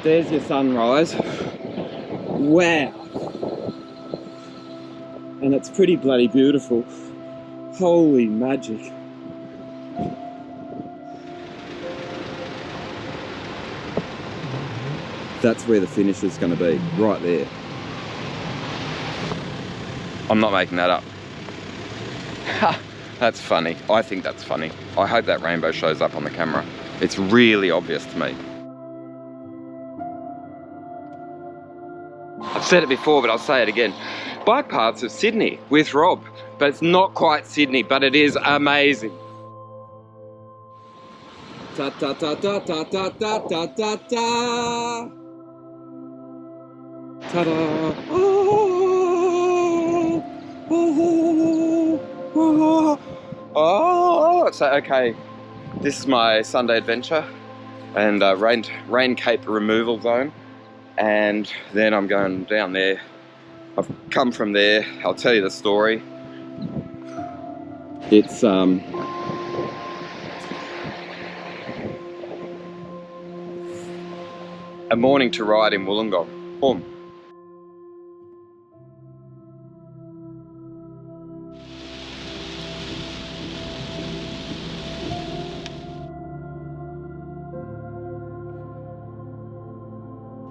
There's your sunrise. Wow. And it's pretty bloody beautiful. Holy magic. That's where the finish is going to be, right there. I'm not making that up. That's funny. I think that's funny. I hope that rainbow shows up on the camera. It's really obvious to me. I've said it before, but I'll say it again. Bike paths of Sydney with Rob, but it's not quite Sydney, but it is amazing. Ta ta ta ta ta ta ta ta ta ta. Ta-da! So okay, this is my Sunday adventure and rain cape removal zone, and then I'm going down there. I've come from there. I'll tell you the story. It's a morning to ride in Wollongong. Boom.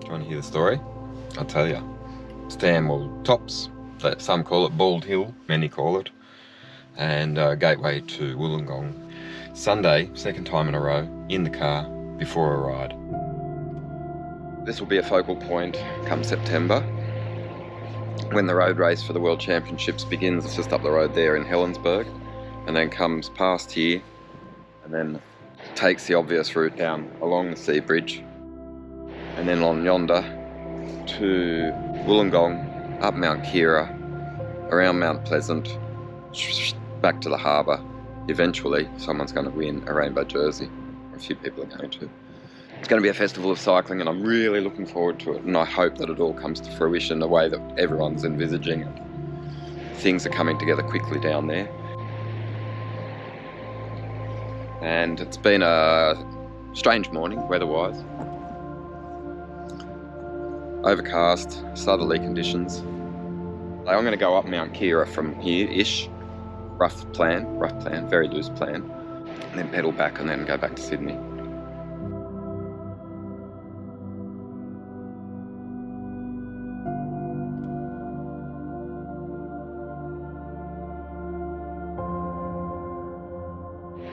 Do you want to hear the story? I'll tell you. Stanwell Tops, some call it Bald Hill, many call it, and gateway to Wollongong. Sunday, second time in a row, in the car before a ride. This will be a focal point come September, when the road race for the World Championships begins. It's just up the road there in Helensburgh, and then comes past here, and then takes the obvious route down along the sea bridge, and then on yonder to Wollongong, up Mount Keira, around Mount Pleasant, back to the harbour. Eventually, someone's going to win a rainbow jersey, or a few people are going to. It's going to be a festival of cycling, and I'm really looking forward to it, and I hope that it all comes to fruition the way that everyone's envisaging it. Things are coming together quickly down there. And it's been a strange morning, weather-wise. Overcast, southerly conditions. I'm going to go up Mount Keira from here-ish. Rough plan, very loose plan. And then pedal back and then go back to Sydney.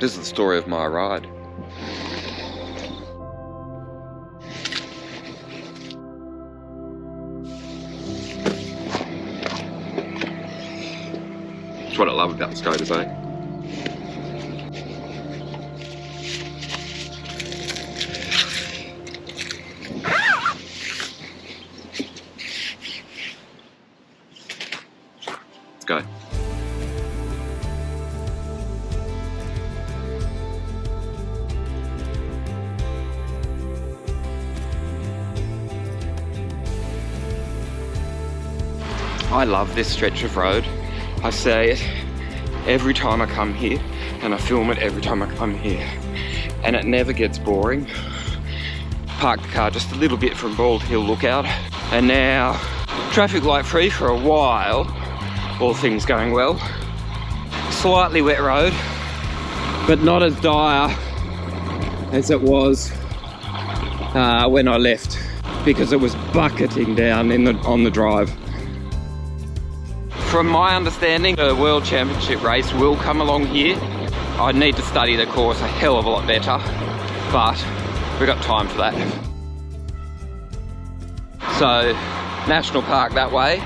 This is the story of my ride. That's what I love about the skaters, eh? Let's go. I love this stretch of road. I say it every time I come here, and I film it every time I come here, and it never gets boring. Parked the car just a little bit from Bald Hill Lookout, and now traffic light free for a while, all things going well. Slightly wet road, but not as dire as it was when I left, because it was bucketing down on the drive. From my understanding, the World Championship race will come along here. I need to study the course a hell of a lot better, but we've got time for that. So, National Park that way,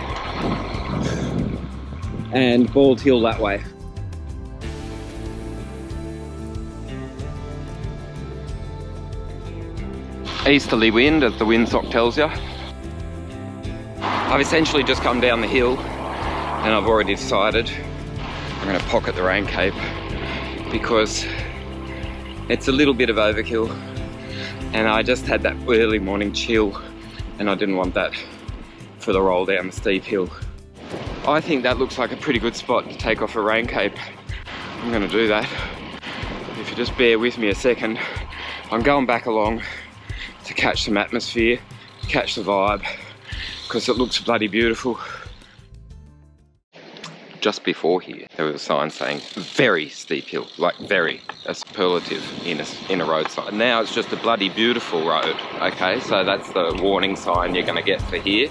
and Bald Hill that way. Easterly wind, as the windsock tells you. I've essentially just come down the hill, and I've already decided I'm going to pocket the rain cape because it's a little bit of overkill, and I just had that early morning chill and I didn't want that for the roll down the steep hill. I think that looks like a pretty good spot to take off a rain cape. I'm going to do that. If you just bear with me a second, I'm going back along to catch some atmosphere, catch the vibe, because it looks bloody beautiful. Just before here, there was a sign saying very steep hill, like very, a superlative in a roadside. Now it's just a bloody beautiful road, okay? So that's the warning sign you're gonna get for here.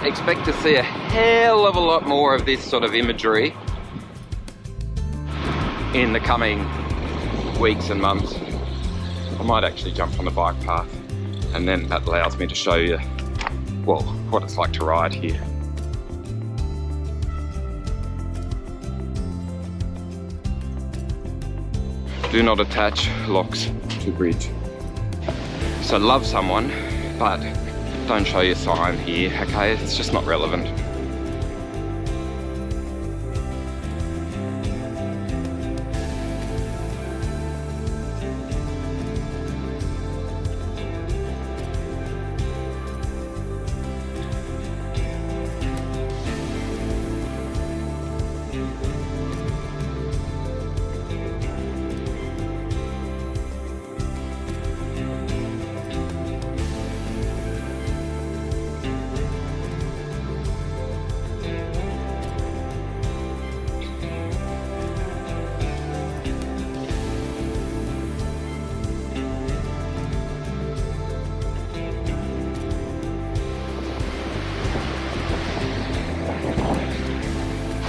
Expect to see a hell of a lot more of this sort of imagery in the coming weeks and months. I might actually jump on the bike path, and then that allows me to show you, well, what it's like to ride here. Do not attach locks to bridge. So love someone, but don't show your sign here, okay? It's just not relevant.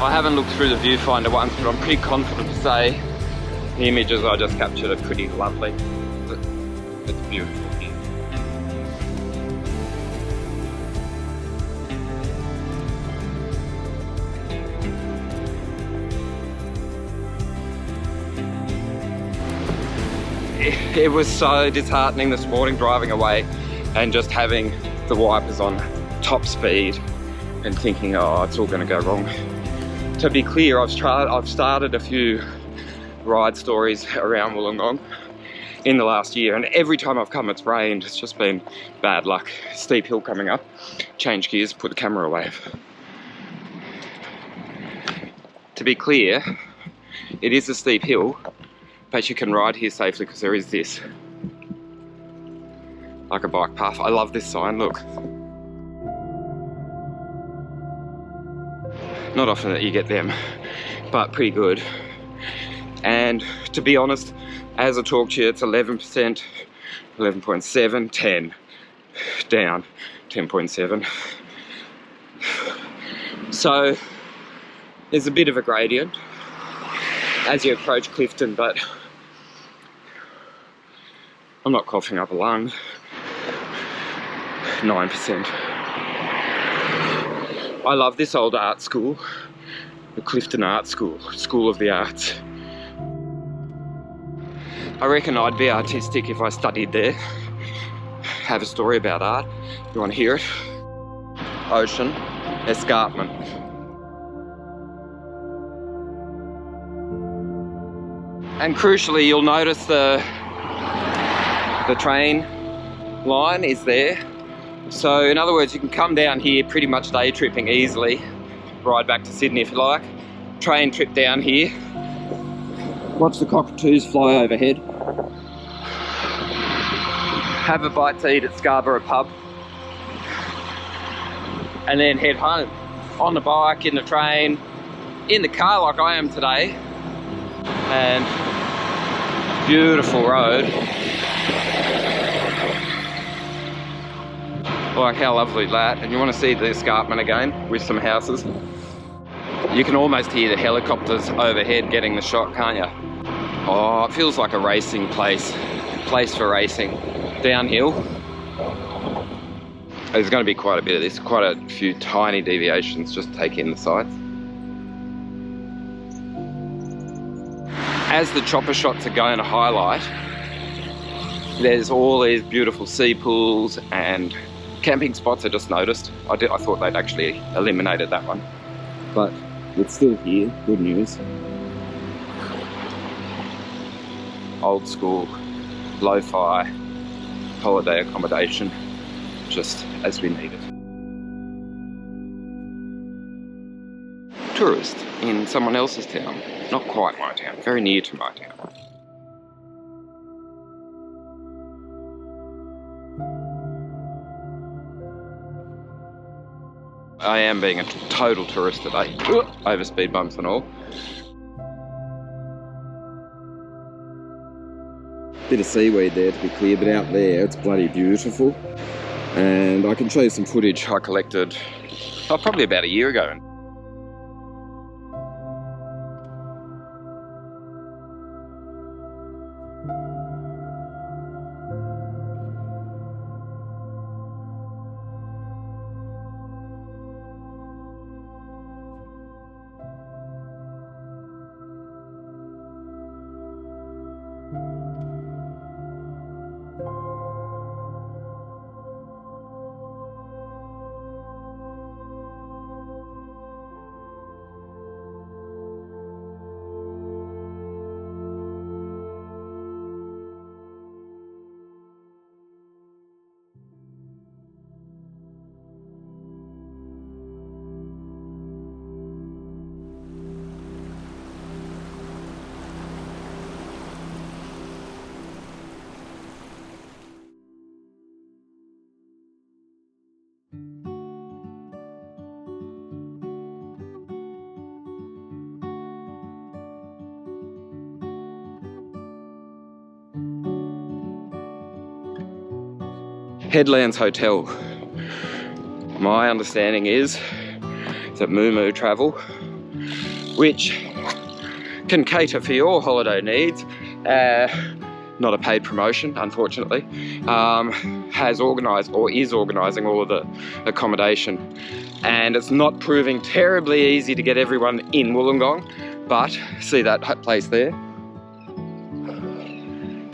I haven't looked through the viewfinder once, but I'm pretty confident to say the images I just captured are pretty lovely. It's beautiful here. It was so disheartening this morning driving away and just having the wipers on top speed and thinking, oh, it's all going to go wrong. To be clear, I've started a few ride stories around Wollongong in the last year, and every time I've come it's rained. It's just been bad luck. Steep hill coming up, change gears, put the camera away. To be clear, it is a steep hill, but you can ride here safely because there is this, like a bike path. I love this sign, look. Not often that you get them, but pretty good. And to be honest, as I talk to you, it's 11%, 11.7, 10, down, 10.7. So there's a bit of a gradient as you approach Clifton, but I'm not coughing up a lung. 9%. I love this old art school, the Clifton Art School, School of the Arts. I reckon I'd be artistic if I studied there. Have a story about art. You want to hear it? Ocean, escarpment. And crucially, you'll notice the train line is there. So in other words, you can come down here pretty much day tripping easily, ride back to Sydney if you like, train trip down here, watch the cockatoos fly overhead, have a bite to eat at Scarborough pub, and then head home on the bike, in the train, in the car like I am today. And beautiful road. Like, how lovely is that? And you want to see the escarpment again with some houses. You can almost hear the helicopters overhead getting the shot, can't you? Oh, it feels like a racing place for racing. Downhill. There's going to be quite a bit of this, quite a few tiny deviations, just take in the sights. As the chopper shots are going to highlight, there's all these beautiful sea pools and camping spots. I just noticed. I thought they'd actually eliminated that one, but it's still here. Good news. Old school, lo-fi, holiday accommodation, just as we need it. tourist in someone else's town. Not quite my town, very near to my town. I am being a total tourist today, over speed bumps and all. Bit of seaweed there to be clear, but out there it's bloody beautiful. And I can show you some footage I collected probably about a year ago. Headlands Hotel. My understanding is that Moo Travel, which can cater for your holiday needs, not a paid promotion unfortunately, has organised or is organising all of the accommodation, and it's not proving terribly easy to get everyone in Wollongong, but see that place there?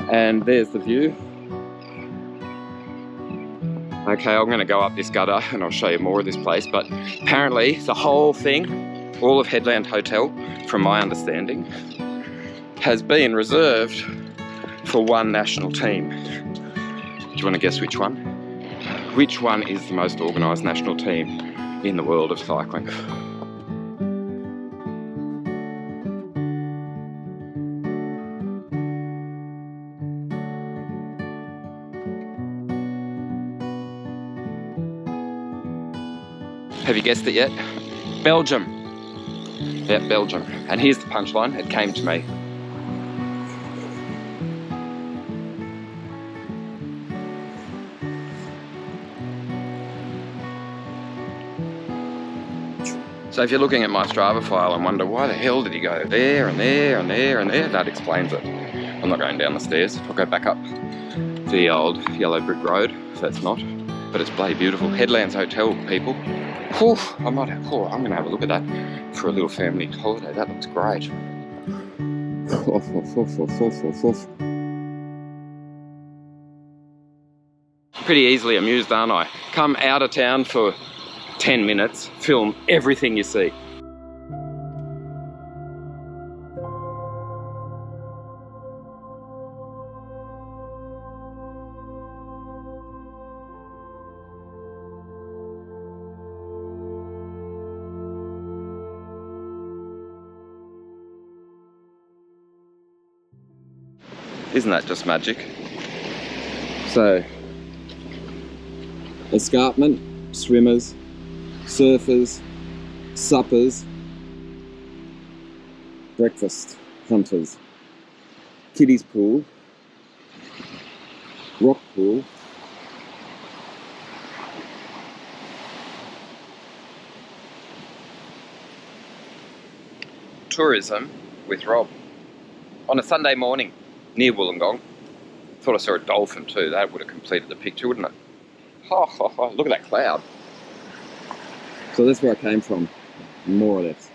And there's the view. Okay, I'm going to go up this gutter and I'll show you more of this place, but apparently the whole thing, all of Headland Hotel, from my understanding, has been reserved for one national team. Do you want to guess which one? Which one is the most organised national team in the world of cycling? Have you guessed it yet? Belgium. Yeah, Belgium. And here's the punchline, it came to me. So if you're looking at my Strava file and wonder why the hell did he go there and there and there and there, that explains it. I'm not going down the stairs, I'll go back up the old yellow brick road, if that's not. But it's bloody beautiful. Headlands Hotel, people. Whew, I'm going to have a look at that for a little family holiday. That looks great. Pretty easily amused, aren't I? Come out of town for 10 minutes, film everything you see. Isn't that just magic? So, escarpment, swimmers, surfers, suppers, breakfast, hunters, kiddies pool, rock pool, tourism with Rob on a Sunday morning near Wollongong. Thought I saw a dolphin too. That would have completed the picture, wouldn't it? Look at that cloud. So that's where I came from, more or less.